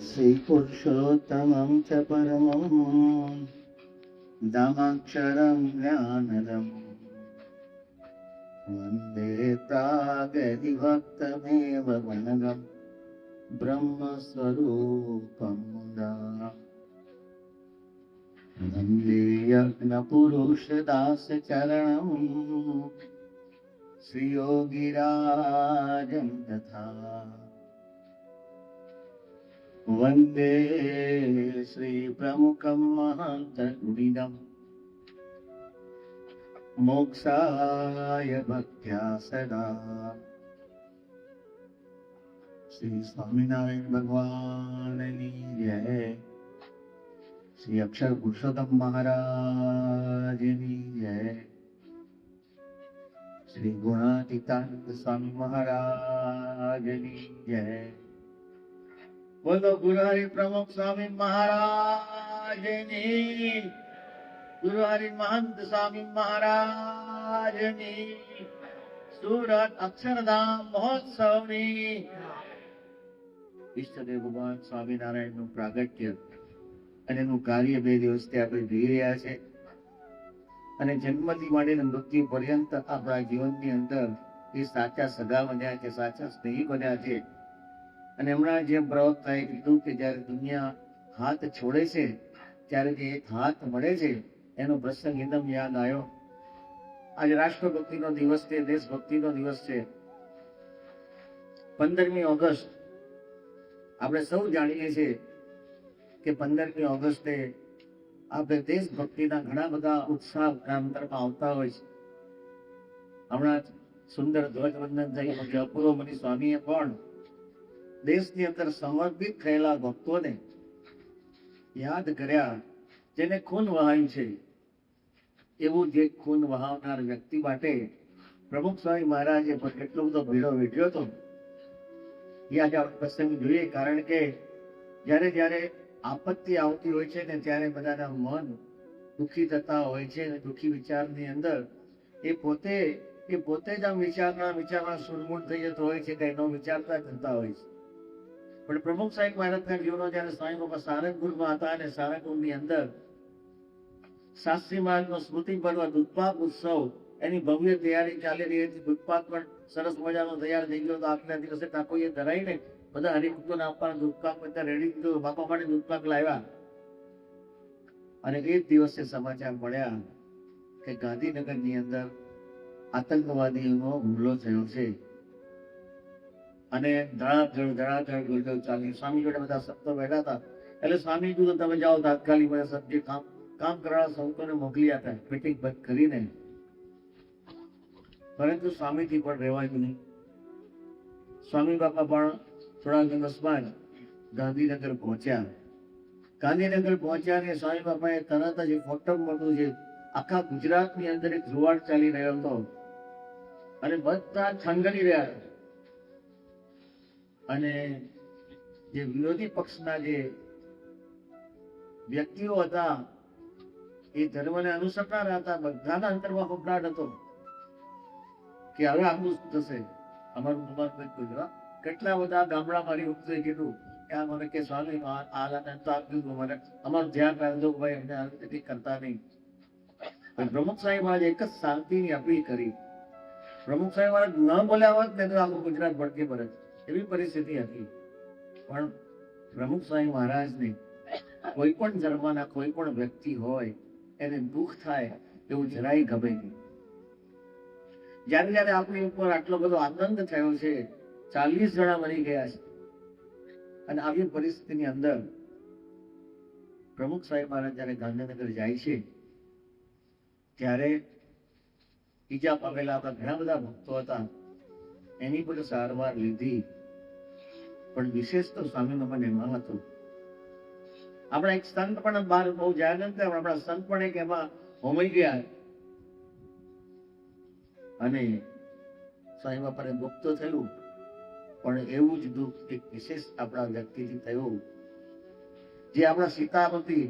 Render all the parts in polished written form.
श्रीपुरुषोत्तमं च परमं दामाक्षरं ज्ञानदं वन्दे प्रागदिभक्तमेव वनगं ब्रह्मस्वरूपं मुदा वन्दे यज्ञपुरुषदासचरणं श्रीयोगिराजं तथा वन्दे श्रीप्रमुखं महान्तगुणिनं मोक्षाय भक्त्या सदा। श्री स्वामिनारायण भगवाननी जय। श्री अक्षर पुरुषोत्तम महाराजनी जय। श्री गुणातीतानंद स्वामी महाराजनी जय। बोलो गुरु हरि प्रमुख स्वामी महाराजनी, गुरु हरि महंत स्वामी महाराजनी, सूरत अक्षरधाम महोत्सवनी ઈષ્ટદેવ ભગવાન સ્વામિનારાયણનું પ્રાગટ્ય અને એનું કાર્ય 2 દિવસથી આપણે જોઈ રહ્યા છે અને જન્મથી માંડીને મૃત્યુ પર્યંત આપણા જીવનની અંદર એ સાચા સગા બન્યા છે, સાચા સ્નેહી બન્યા છે। અને હમણાં જે પ્રવક્તાએ કીધું કે જ્યારે દુનિયા હાથ છોડે છે ત્યારે જે એક હાથ મળે છે એનો પ્રસંગ એકદમ યાદ આવ્યો। આજે રાષ્ટ્રભક્તિનો દિવસ છે, દેશભક્તિનો દિવસ છે। 15મી ઓગસ્ટ આપણે સૌ જાણીએ છીએ કે 15મી ઓગસ્ટે આપણે દેશભક્તિના ઘણા બધા ઉત્સાહ અંતરમાં આવતા હોય છે। હમણાં સુંદર ધ્વજવંદન થયું કે અપૂર્વ મુનિ સ્વામીએ પણ દેશની અંદર સમર્પિત થયેલા ભક્તોને યાદ કર્યા, જેને ખૂન વહાયું છે। એવું જે ખૂન વહાવનાર વ્યક્તિ માટે પ્રમુખ સ્વામી મહારાજે પણ કેટલો બધો ભેળો વેઠ્યો હતો એ આજે આપણે પ્રસંગ જોઈએ। કારણ કે જ્યારે જ્યારે આપત્તિ આવતી હોય છે ને ત્યારે બધાના મન દુઃખી થતા હોય છે અને દુઃખી વિચારની અંદર એ પોતે જ આમ વિચારના સુરમૂળ થઈ જતો હોય છે, કંઈ ન વિચારતા કરતા હોય છે। પણ પ્રમુખ સાહેબ મહારાજના જીવનો જ્યારે સ્વામી બાપા સારંગપુરમાં હતા અને સારંગપુરની અંદર શાસ્ત્રી મહારાજનો સ્મૃતિ પર્વ દૂધપાક ઉત્સવ એની ભવ્ય તૈયારી ચાલી રહી હતી। દૂધપાક પણ સરસ મજાનો તૈયાર થઈ ગયો હતો। આગલા દિવસે ટાકોએ ધરાઈને બધા હરિભક્તોને આપવાના દૂધપાક બધા રેડી દીધો, બાપા માટે દૂધપાક લાવ્યા અને એ જ દિવસે સમાચાર મળ્યા કે ગાંધીનગરની અંદર આતંકવાદીઓનો હુમલો થયો છે અને ધડાધડ ગોળીઓ ચાલી। સ્વામી જોડે બધા સંતો બેઠા હતા એટલે સ્વામી કીધું તમે જાઓ તાત્કાલિક બધા જે કામ કરવાના સંતોને મોકલી આપ્યા મીટિંગ બંધ કરીને, પરંતુ સ્વામીથી પણ રહેવાયું નહીં। સ્વામી બાપા પણ થોડા દિવસ બાદ ગાંધીનગર પહોંચ્યા અને સ્વામી બાપાએ તરત જ મોટું મોટું જે આખા ગુજરાતની અંદર એક જુવાળ ચાલી રહ્યો હતો અને બધા થંગલી રહ્યા અને જે વિરોધી પક્ષના જે વ્યક્તિઓ હતા એ ધર્મને અનુસરનારા હતા, બધાના અંતરમાં ખોપડાટ હતો કે હવે આપણું થશે, અમારું કેટલા બધા ગામડા મારી વખતે કીધું કે આ મને કે સ્વામી આપ્યું મને અમારું ધ્યાન રાખજો ભાઈ, અમને આવી રીતે કરતા નહીં। પ્રમુખ સાહેબ આજે એક જ શાંતિની અપીલ કરી। પ્રમુખ સાહેબ ન બોલ્યા હોત ને તો આખું ગુજરાત ભડકી પડે એવી પરિસ્થિતિ હતી। પણ પ્રમુખ સ્વામી મહારાજને કોઈ પણ ધર્મના કોઈ પણ વ્યક્તિ હોય એને દુઃખ થાય એવું જરાય ગમે નહીં। જ્યારે આપણી ઉપર આટલો બધો આનંદ થયો છે, 40 જણા મરી ગયા છે અને આવી પરિસ્થિતિની અંદર પ્રમુખ સાહેબ મહારાજ જયારે ગાંધીનગર જાય છે ત્યારે ઈજા પામેલા આપણા ઘણા બધા ભક્તો હતા, એની પણ સારવાર લીધી। પણ વિશેષ તો સ્વામી બાપાને એમાં હતું। આપણા એક સંત પણ બહાર બહુ જાહેર નથી, આપણા સંત પણ એક એમાં હોમાઈ ગયા અને સ્વામી બાપાને દુઃખ તો થયું, પણ એવું જ દુઃખ એક વિશેષ આપણા વ્યક્તિથી થયું જે આપણા સીતાપતિ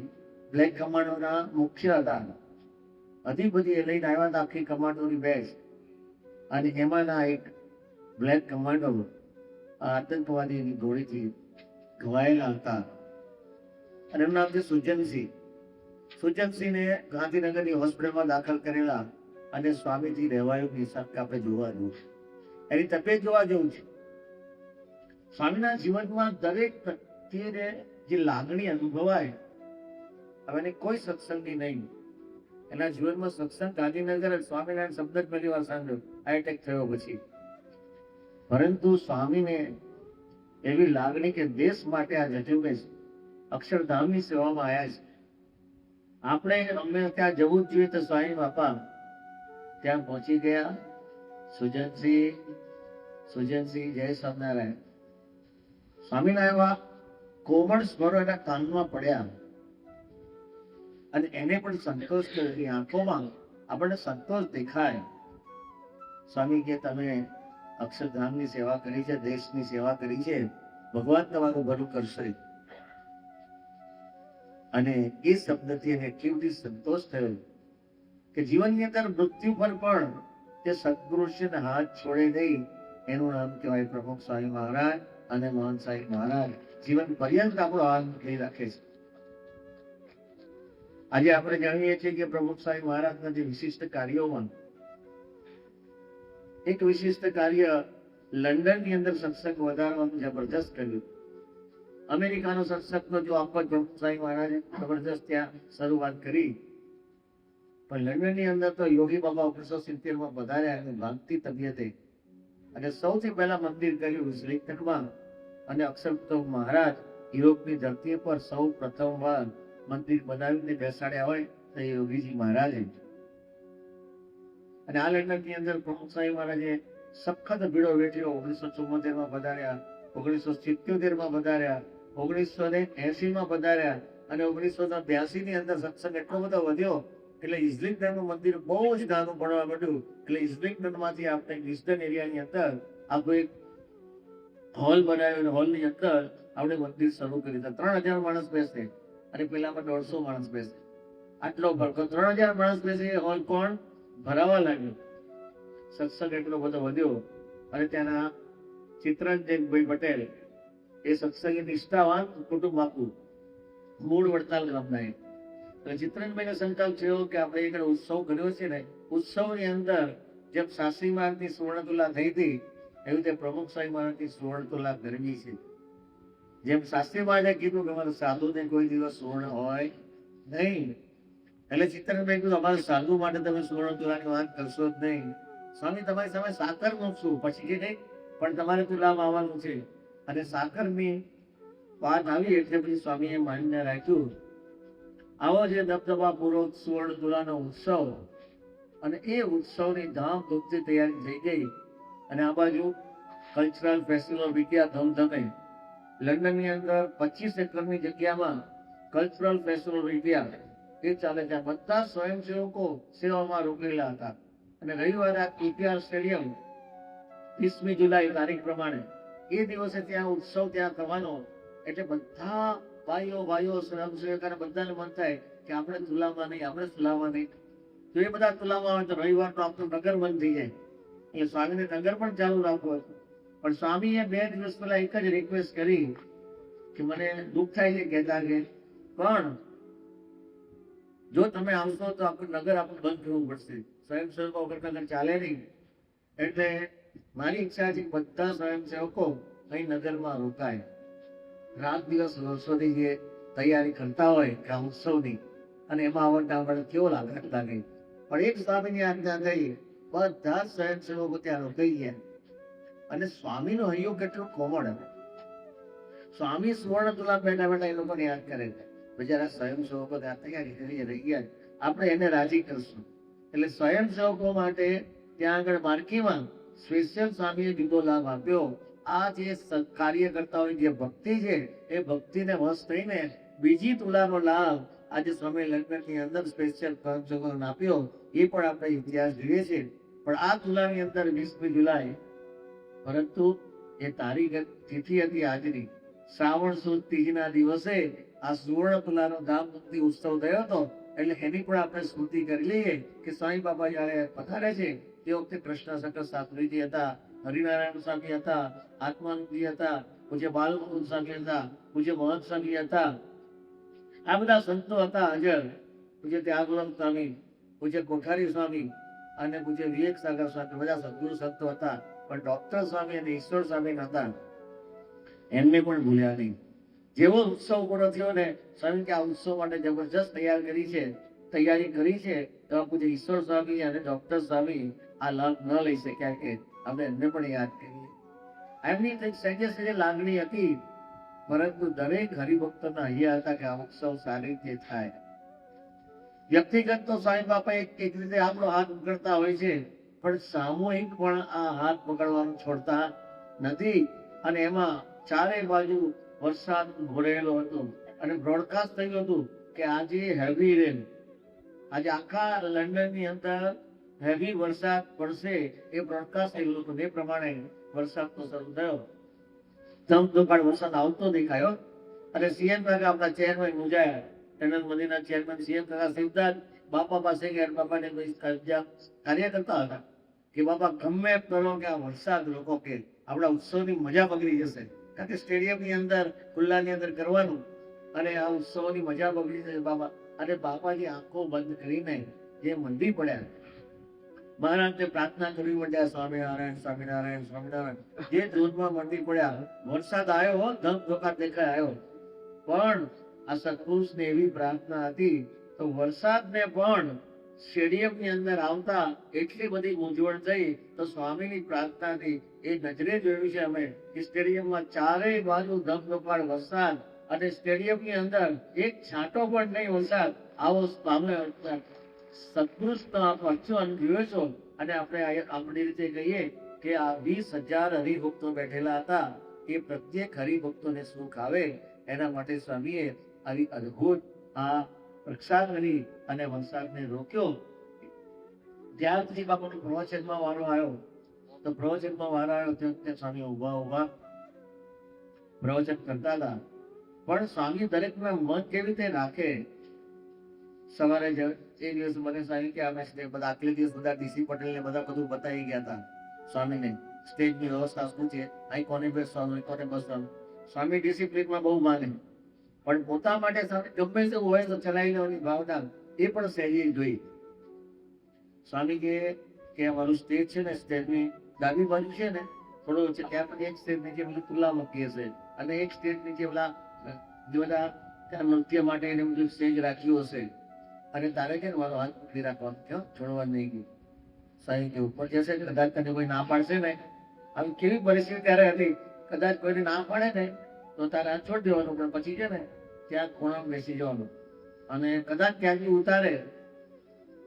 બ્લેક કમાન્ડોના મુખ્ય હતા। અધિપતિ એ લઈને આવ્યા હતા આખી કમાન્ડોની બેચ અને એમાંના એક બ્લેક કમાન્ડો આતંકવાદીની ગોળીથી ઘવાયેલા હતા અને એમનું નામ છે સુજનસિંહ. સુજનસિંહને ગાંધીનગરની હોસ્પિટલમાં દાખલ કરેલા અને સ્વામીજી રહેવાયું હિસાબ કે આપણે જોવા જવું છે, એની તબિયત જોવા જવું છે. સ્વામીના જીવનમાં દરેક વ્યક્તિને જે લાગણી અનુભવાય, હવે એને કોઈ સત્સંગી નહીં, એના જીવનમાં સત્સંગ ગાંધીનગર સ્વામિનારાયણ શબ્દ જ પહેલી વાર સાંભળ્યો આ એટેક થયો પછી. પરંતુ સ્વામીને એવી લાગણી કે દેશ માટે આ જજુમેશ અક્ષરધામની સેવામાં આવ્યા છે, આપણે અમે ત્યાં જવું જ જોઈએ. તો સ્વામી બાપા ત્યાં પહોંચી ગયા. સુજનસિંહ જય સ્વામિનારાયણ. સ્વામીના એવા કોમળ સ્વરો એના કાનમાં પડ્યા અને એને પણ સંતોષ થયો. એની આંખોમાં આપણને સંતોષ દેખાય. સ્વામી કે તમે અક્ષરધામની સેવા કરી છે, દેશની સેવા કરી છે, ભગવાન તમારું ભલું કરશે. અને એ શબ્દથી એને એટલી બધી સંતોષ થયો કે જીવનની અંદર મૃત્યુ પર પણ તે સદપુરુષને હાથ છોડે નહીં. એનું નામ કહેવાય પ્રમુખ સ્વામી મહારાજ અને મોહન સાહેબ મહારાજ. જીવન પર્યંત આપણો હાથ પકડી રાખે છે. આજે આપણે જાણીએ છીએ કે પ્રમુખ સ્વામી મહારાજના જે વિશિષ્ટ કાર્યોમાં એક વિશિષ્ટ કાર્ય લંડનની અંદર સત્સંગ વધારવાનું જબરદસ્ત કર્યું. અમેરિકાનો સત્સંગનો જો આખો પ્રમુખ સ્વામી મહારાજે જબરદસ્ત ત્યાં શરૂઆત કરી, પણ લંડનની અંદર તો યોગી બાબા 1970માં પધાર્યા અને ભાગતી તબિયતે અને સૌથી પહેલા મંદિર કર્યું ઇસ્લિંગ્ટનમાં. અને અક્ષરપ્રભુ મહારાજ યુરોપની ધરતી પર સૌ પ્રથમવાર મંદિર બનાવીને બેસાડ્યા હોય તો એ યોગીજી મહારાજે. અને આ લંડનની અંદર પ્રમુખ સ્વામી મહારાજે સખત ભીડો વેઠ્યો. 1974માં પધાર્યા, 1977માં પધાર્યા, 1980માં પધાર્યા અને 1982 ની અંદર સત્સંગ એટલો બધો વધ્યો એટલે ઇસ્લિંગ્ટનનું મંદિર બહુ જ નાનું પડવા માંડ્યું. એટલે ઇસ્લિંગ્ટનમાંથી આપણે લિસ્ટન એરિયાની અંદર આખો એક હોલ બનાવ્યો. હોલની અંદર આપણે મંદિર શરૂ કરી દીધા. 3000 માણસ બેસે અને પેલામાં 150 માણસ બેસે. આટલો ભડકો 3000 માણસ બેસે એ હોલ કોણ ભરાવા લાગ્યો. સત્સંગ એટલો બધો વધ્યો અને ત્યાંના ચિત્તરંજનભાઈ પટેલ એ સત્સંગી નિષ્ઠાવાન કુટુંબ આખું, મૂળ વડતાલ ગામના. તો ચિત્તરંજનભાઈને સંકલ્પ થયો કે આપણે એક ઉત્સવ કર્યો છે ને, ઉત્સવની અંદર જેમ શાસ્ત્રી મહારાજની સુવર્ણતુલા થઈ હતી એવી રીતે પ્રમુખ સ્વામી મહારાજની સુવર્ણતુલા કરવી છે. જેમ શાસ્ત્રી મહારાજે કીધું કે અમારે સાધુને કોઈ દિવસ સુવર્ણ હોય નહીં, એટલે ચિત્તરંજનભાઈ કીધું અમારે સાધુ માટે તમે સુવર્ણતુલાની વાત કરશો જ નહીં. સ્વામી તમારી સામે સાકર મૂકશું પછી કે નહીં, પણ તમારે તુલામાં આવવાનું છે. અને સાકરની વાત આવી એટલે પછી સ્વામીએ માનીને રાખ્યું આવો જે દબદબા પૂર્વક સુવર્ણ તુલાનો ઉત્સવ. અને એ ઉત્સવની ધામધૂમથી તૈયારી થઈ ગઈ. અને આ બાજુ કલ્ચરલ ફેસ્ટિવલ વિદ્યા ધમધમે. લંડનની અંદર 25 એકરની જગ્યામાં કલ્ચરલ ફેસ્ટિવલ વિદ્યા એ ચાલે છે. બધા સ્વયંસેવકો સેવામાં રોકેલા હતા. અને રવિવારે આ KPR સ્ટેડિયમ 30મી જુલાઈ તારીખ પ્રમાણે એ દિવસે ત્યાં ઉત્સવ ત્યાં થવાનો. એટલે બધા ભાઈઓ સ્વયંસેવકોને બધાને મન થાય કે આપણે તુલામાં નહીં, આપણે તુલામાં નહીં. જો એ બધા તુલામાં આવે તો રવિવારનું આપણું નગર બંધ થઈ જાય. એટલે સ્વામીને નગર પણ ચાલુ રાખવું હતું. પણ સ્વામીએ 2 દિવસ પહેલા એક જ રિક્વેસ્ટ કરી કે મને દુઃખ થાય છે કહેતા કે પણ જો તમે આવશો તો આપણું નગર આપણું બંધ કરવું પડશે. સ્વયંસેવકો વગર નગર ચાલે નહીં. એટલે મારી ઈચ્છા છે કે બધા સ્વયંસેવકો અહીં નગરમાં રોકાય. રાત દિવસ વર્ષોથી જે તૈયારી કરતા હોય કે આ ઉત્સવની, અને એમાં આવડતા કેવો લાગે. પણ એક સ્વામીની આજ્ઞા થઈ, બધા સ્વયંસેવકો ત્યાં રોકાઈ ગયા. અને સ્વામીનો હૈયો કેટલો કોમળ હતો. સ્વામી સુવર્ણ તુલા બેઠા બેઠા એ લોકોને યાદ કરે છે. બિચારા સ્વયંસેવકો ત્યાં તૈયારી કરી રહી ગયા, આપણે એને રાજી કરશું. એટલે સ્વયંસેવકો માટે ત્યાં આગળ માર્કીમાં સ્પેશિયલ સ્વામીએ દીધો લાભ આપ્યો. આ જે કાર્ય કરતા હોય જે ભક્તિ છે એ ભક્તિને વશ થઈને બીજી તુલાનો લાભ આજે સ્વામી લંડનની અંદર સ્પેશિયલ સ્વયંસેવકોને આપ્યો. એ પણ આપણે ઇતિહાસ જોઈએ છે. પણ આ તુલાની અંદર 20મી જુલાઈ, પરંતુ એ તારીખ તિથિ હતી આજની, શ્રાવણ સુદ ત્રીજના દિવસે આ સુવર્ણ તુલાનો ધામધૂમથી ઉત્સવ થયો હતો. એટલે એની પણ આપણે સ્મૃતિ કરી લઈએ કે સ્વામી બાબા જયારે પધારે છે તે વખતે કૃષ્ણ શંકર શાસ્ત્રીજી હતા. હરિનારાયણ સ્વામી હતા, આત્માનંદજી હતા, પૂજ્ય બાલમુકુંદ સ્વામી હતા, પૂજ્ય મહંત સ્વામી હતા. આ બધા સંતો હતા હાજર. પૂજ્ય ત્યાગરામ સ્વામી, પૂજ્ય કોઠારી સ્વામી અને પૂજ્ય વિવેક સાગર સ્વામી, બધા સદગુરુ સંતો હતા. પણ ડોક્ટર સ્વામી અને ઈશ્વર સ્વામી હતા, એમને પણ ભૂલ્યા નહીં. જેવો ઉત્સવ પૂરો થયો ને, સ્વામી કે આ ઉત્સવ માટે જબરજસ્ત તૈયારી કરી છે, તો પૂજ્ય ઈશ્વર સ્વામી અને ડોક્ટર સ્વામી આ લાભ ન લઈ શક્યા કે આપણે એમને પણ યાદ કરીએ. એમની સહેજે સહેજે લાગણી હતી, પરંતુ દરેક હરિભક્તોના અહીંયા હતા કે આ ઉત્સવ સારી રીતે થાય. વ્યક્તિગત તો સ્વામી બાપા એક રીતે આપણો હાથ પકડતા હોય છે, પણ સામૂહિક પણ આ હાથ પકડવાનું છોડતા નથી. અને એમાં ચારે બાજુ વરસાદ ભરેલો હતો અને બ્રોડકાસ્ટ થયું હતું કે આજે હેવી રેન, આજે આખા લંડનની અંદર હેવી વરસાદ પડશે, એ બ્રોડકાસ્ટ થયેલું હતું. એ પ્રમાણે વરસાદ તો શરૂ થયો. ધમધોકાર વરસાદ આવતો દેખાયો. અને સીએમ કાકા આપણા ચેરમેન મુજાયા ટનલ મંદિરના ચેરમેન સીએમ કાકા સીધા બાપા પાસે ગયા. બાપાને કાર્ય કરતા હતા કે બાપા ગમે કરો કે આ વરસાદ લોકો કે આપણા ઉત્સવની મજા બગડી જશે, કારણ કે સ્ટેડિયમની અંદર ખુલ્લાની અંદર કરવાનું અને આ ઉત્સવોની મજા બગડી જશે બાપા. અને બાપાની આંખો બંધ કરીને જે મંડી પડ્યા, મહારાજને પ્રાર્થના કરવી માંડ્યા, સ્વામિનારાયણ સ્વામિનારાયણ સ્વામિનારાયણ. જે ધૂનમાં મંડી પડ્યા, વરસાદ આવ્યો, ધમધોકાર દેખાય આવ્યો, પણ આ સત્પુરુષને એવી પ્રાર્થના હતી તો વરસાદને પણ સ્ટેડિયમની અંદર આવતા એટલી બધી મૂંઝવણ થઈ. તો સ્વામીની પ્રાર્થનાથી એ નજરે જોયું છે અમે કે સ્ટેડિયમમાં ચારેય બાજુ ધમધોકાર વરસાદ અને સ્ટેડિયમની અંદર એક છાંટો પણ નહીં વરસાદ. આવો સત્પુરુષનો આપ અર્ચન જોયો છો. અને આપણે આપણી રીતે કહીએ કે આ 20,000 હરિભક્તો બેઠેલા હતા, એ પ્રત્યેક હરિભક્તોને સુખ આવે એના માટે સ્વામીએ આવી અદ્ભુત આ પ્રસાદ કરી અને વરસાદને રોક્યો. ત્યાર પછી બાપાનો પ્રવચનમાં વારો આવ્યો. તો પ્રવચનમાં વારો આવ્યો ત્યાં સ્વામી ઉભા પ્રવચન કરતા હતા. પણ સ્વામી દરેકના મન કેવી રીતે રાખે. સવારે એ દિવસ મને સ્વામી કે અમે બધા આગલે દિવસ બધા ડીસી પટેલ ને બધા બધું બતાવી ગયા હતા સ્વામીને, સ્ટેજની વ્યવસ્થા શું છે, અહીં કોને બેસવાનું, કોને બસવાનું. સ્વામી ડિસિપ્લિનમાં બહુ માને, પણ પોતા માટે ગમે તે હોય તો ચલાવી લેવાની ભાવના એ પણ સહેજી જોઈ. સ્વામી કે અમારું સ્ટેજ છે ને, સ્ટેજની ડાબી બાજુ છે ને થોડો છે, ત્યાં પણ એક સ્ટેજ નીચે બધું ખુલ્લા મૂકીએ છે અને એક સ્ટેજ નીચે બધા ત્યાં નૃત્ય માટે એને બધું સ્ટેજ રાખ્યું હશે. અને તારે કે મારો હાથ પકડી રાખવાનો, ક્યાં છોડવાનું નહીં. સ્વામી કે ઉપર જશે, કદાચ તને કોઈ ના પાડશે ને, આવી કેવી પરિસ્થિતિ ત્યારે હતી, કદાચ કોઈને ના પાડે ને તો તારે હાથ છોડી દેવાનું, પણ પછી છે ને ત્યાં ખૂણામાં બેસી જવાનું. અને કદાચ ત્યાંથી ઉતારે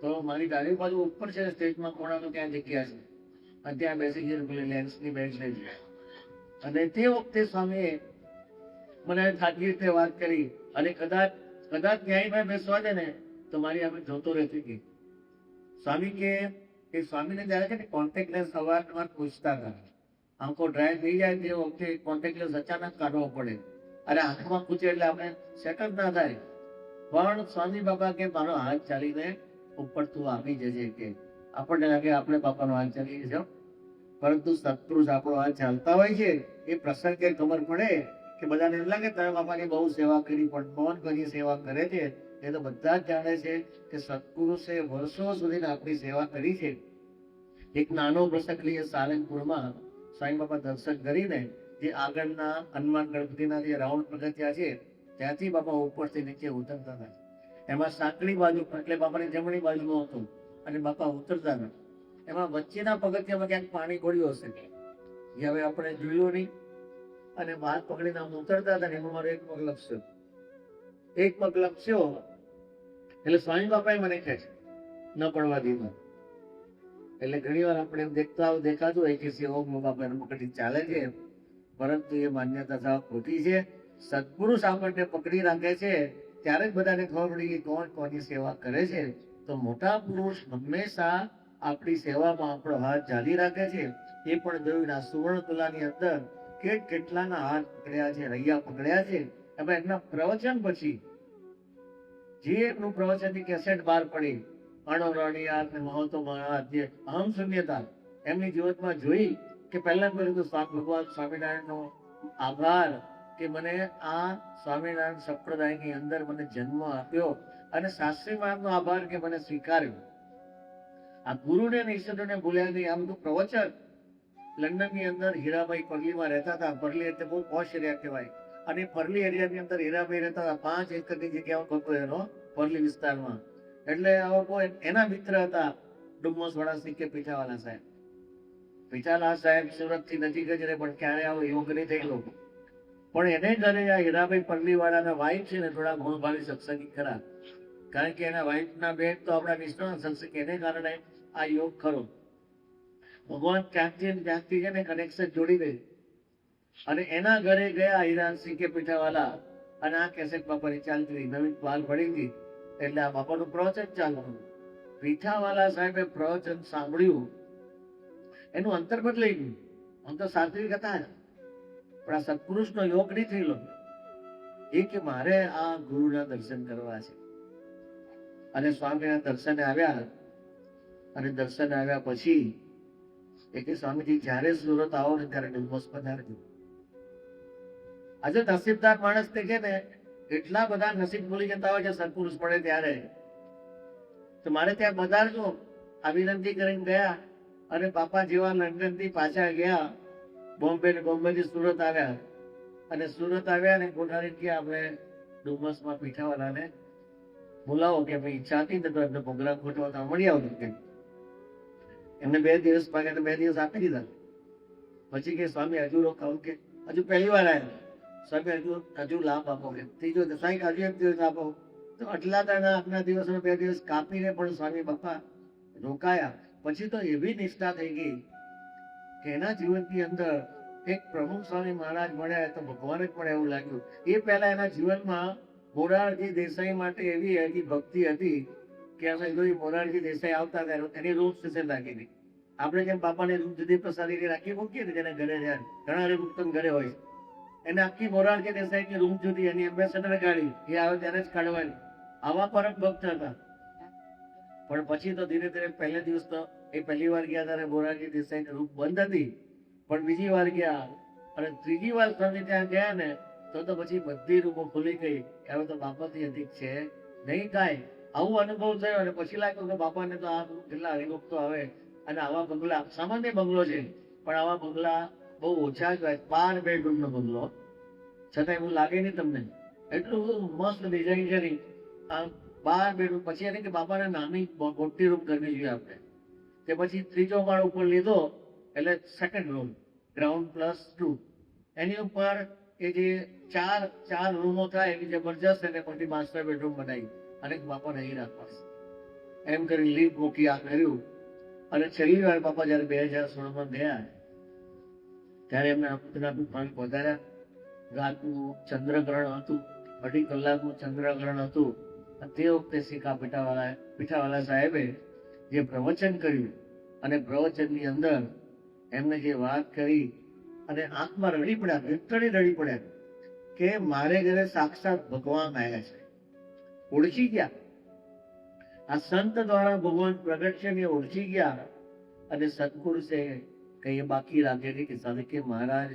તો મારી ડાબી બાજુ ઉપર છે સ્ટેજમાં ખૂણામાં, ત્યાં જગ્યા છે, અને ત્યાં બેસી જઈને પેલી લેન્સની બેન્ચ લઈ જાય. અને તે વખતે સ્વામીએ મને ખાલી રીતે વાત કરી. અને કદાચ ન્યાયમાં બેસવા દે ને તો મારી આપણે જોતો રહેતી ગઈ. સ્વામી કે સ્વામીને ત્યારે છે ને કોન્ટેક્ટ લેન્સ સવારમાં પૂછતા હતા, આંખો ડ્રાય થઈ જાય તે વખતે કોન્ટેક્ટ લેન્સ અચાનક કાઢવો પડે, અને આંખમાં પૂછે એટલે આપણે સેટ જ ના થાય. પણ સ્વામી બાપા કે મારો હાથ ચાલીને ઉપર તું આવી જજે, કે આપણને લાગે આપણે બાપાનો હાથ ચાલી જશે, પરંતુ સત્પુરુષ આપણો હાથ ચાલતા હોય છે એ પ્રસંગે ખબર પડે કે બધાને એમ લાગે તમે બાપાની બહુ સેવા કરી, પણ મૌન કરી સેવા કરે છે. એ તો બધા જ જાણે છે કે સત્પુરુષે વર્ષો સુધી આપણી સેવા કરી છે. એક નાનો પ્રસંગ લઈએ, સારંગપુરમાં સ્વામી બાપા દર્શન કરીને જે આગળના હનુમાન ગણપતિના જે રાઉન્ડ પગથિયા છે ત્યાંથી બાપા ઉપરથી નીચે ઉતરતા હતા. એમાં સાંકડી બાજુ એટલે બાપાની જમણી બાજુમાં હતું અને બાપા ઉતરતા હતા. એમાં વચ્ચેના પગથિયામાં ક્યાંક પાણી ગોળ્યું હશે, એ હવે આપણે જોયું નહીં. અને હાથ પકડીને આમ ઉતરતા હતા ને એમાં મારો એક પગ લપસ્યો. એટલે સ્વામી બાપાએ મને કહે ન પડવા દીધો. એટલે ઘણી વાર આપણે દેખાતું હોય કે ઓમ બાપા પકડી ચાલે છે, પરંતુ એ માન્યતા સાવ ખોટી છે. સત્પુરુષ આપણને પકડી રાખે છે ત્યારે જ બધાને ખબર પડી કે કોણ કોની સેવા કરે છે. તો મોટા પુરુષ હંમેશા આપણી સેવામાં આપણો હાથ ચાલી રાખે છે. એ પણ જોયું આ સુવર્ણ તુલાની અંદર કેટલાના હાથ પકડ્યા છે, હૈયા પકડ્યા છે. એમાં એમના પ્રવચન પછી જે એમનું પ્રવચનની કેસેટ બહાર પડી, અણોરણિયાત ને મહત્વ મહારાજ જે અહમ શૂન્યતા એમની જીવનમાં જોઈ કે પહેલા પહેલું તો ભગવાન સ્વામિનારાયણનો આભાર કે મને આ સ્વામિનારાયણ સંપ્રદાયની અંદર મને જન્મ આપ્યો, અને શાસ્ત્રી મહારાજનો આભાર કે મને સ્વીકાર્યો. આ ગુરુને અને ઈશ્વરને ભૂલ્યા નહીં. આ બધું પ્રવચન લંડનની અંદર હીરાભાઈ પરલીમાં રહેતા હતા. પરલી એટલે બહુ પોશ એરિયા કહેવાય, અને પરલી એરિયાની અંદર હીરાભાઈ રહેતા હતા. 5 એકરની જગ્યાઓ હતો એનો પરલી વિસ્તારમાં. એટલે એના મિત્ર હતા ડુમ્મસ વાળા સિક્કે પીઠાવાલા સાહેબ. પીઠાવાલા સાહેબ સુરત થી નજીક જ રહે, પણ ક્યારે આવો યોગ નહીં થયેલો. પણ એને ઘરે આ હીરાભાઈ પરલી વાળાના વાઇફ છે ને થોડા ગુણભાવી સત્સંગી ખરા, કારણ કે એના વાઇફના બેન તો આપણા નિષ્ઠાના સત્સંગ, એને કારણે આ યોગ ખરો. ભગવાન ત્યાંથી છે ને કનેક્શન જોડી દે, અને એના ઘરે ગયા હીરા સિક્કે પીઠાવાલા, અને આ કેસેટ બાપાની ચાલતી હતી, નવીન પાલ પડી ગઈ એટલે આ બાપાનું પ્રવચન ચાલતું. પીઠાવાલા સાહેબે પ્રવચન સાંભળ્યું, એનું અંતર બદલાઈ ગયું. આમ તો સાત્વિક હતા, પણ આ સત્પુરુષનો યોગ નહીં થયેલો. એ કે મારે આ ગુરુના દર્શન કરવા છે, અને સ્વામીના દર્શને આવ્યા. અને દર્શને આવ્યા પછી એ કે સ્વામીજી જ્યારે સુરત આવો ને ત્યારે ડુમ્મસ પધારજો. આજે નસીબદાર માણસ તે કે ને એટલા બધા નસીબ ભૂલી જતા હોય છે સત્પુરુષ પડે ત્યારે. તો મારે ત્યાં પધારજો આ વિનંતી કરીને ગયા. અને બાપા જેવા લંડન થી પાછા ગયા બોમ્બે થી સુરત આવ્યા. અને સુરત આવ્યા ને કોઠારી કે આપણે ડુમ્મસમાં પીઠાવાલાને બોલાવો કે ભાઈ ઈચ્છા હતી ને તો એમને પ્રોગ્રામ ગોઠવતા મળી આવતું. કે એમને 2 દિવસ માંગ્યા તો 2 દિવસ આપી દીધા. પછી કે સ્વામી હજુ રોકાવું, કે હજુ પહેલી વાર આવ્યા. સ્વામી હજુ લાભ આપો, કે ત્રીજો સાહેબ હજુ 1 દિવસ આપો. તો આટલા દાડા આપના દિવસ 2 દિવસ કાપીને પણ સ્વામી બાપા રોકાયા. પછી તો એવી નિષ્ઠા થઈ ગઈ કે એના જીવનની અંદર એક પ્રમુખ સ્વામી મહારાજ મળ્યા તો ભગવાન જ મળે એવું લાગ્યું. એ પહેલા એના જીવનમાં મોરારજી દેસાઈ માટે એવી એની ભક્તિ હતી કે અમે જોઈ મોરારજી દેસાઈ આવતા હતા એની રૂમ સ્ટેશન રાખી હતી. આપણે જેમ બાપાની રૂમ જુદી પ્રસાદી રાખી મૂકીએ ને જેને ઘરે જાય, ઘણા રૂમ ઘરે હોય, એને આખી મોરારજી દેસાઈની રૂમ જુદી, એની એમ્બેસેડર ગાડી એ આવે ત્યારે જ કાઢવાની. આવા પરમ ભક્ત હતા. પણ પછી તો ધીરે ધીરે પહેલે દિવસ તો એ પહેલી વાર ગયા ત્યારે મોરારજી દેસાઈની રૂમ બંધ હતી, પણ બીજી વાર ગયા અને ત્રીજી વાર સ્વામી ત્યાં ગયા ને તો પછી બધી રૂમો ખુલી ગઈ. હવે તો બાપાથી અધિક છે નહીં કાંઈ. આવું અનુભવ થયો. અને પછી લાગ્યું કે બાપાને તો આ કેટલા હરિભક્તો આવે, અને આવા બંગલા સામાન્ય બંગલો છે, પણ આવા બંગલા બહુ ઓછા કહેવાય. 12 બેડરૂમનો બંગલો, છતાં એવું લાગે નહીં તમને, એટલું મસ્ત ડિઝાઇન છે નહીં. આ 12 બેડરૂમ. પછી એને કે બાપાને નાની મોટી રૂમ કરવી જોઈએ આપણે. તે પછી ત્રીજો માળ ઉપર લીધો, એટલે સેકન્ડ રૂમ, ગ્રાઉન્ડ +2. એની ઉપર એ જે ચાર રૂમો થાય એવી જબરજસ્ત એને મોટી માસ્ટર બેડરૂમ બનાવી, અને બાપાને અહીં રાખવા એમ કરી લીપ મૂકી આ કર્યું. અને છેલ્લી વાર બાપા જયારે 2016માં ગયા ત્યારે એમને પાણી પધાર્યા. રાતનું ચંદ્રગ્રહણ હતું, 2.5 કલાકનું ચંદ્રગ્રહણ હતું. તે વખતે સિક્કા પીઠાવાલા સાહેબે જે પ્રવચન કર્યું, અને પ્રવચનની અંદર એમને જે વાત કરી, અને આંખમાં રડી પડ્યા, રડી પડ્યા કે મારે ઘરે સાક્ષાત ભગવાન આવ્યા છે. ઓળખી ગયા, આ સંત દ્વારા ભગવાન પ્રગટ છે ને ઓળખી ગયા. અને સત્પુરુષે કઈ બાકી રાખેલી કે સામે કે મહારાજ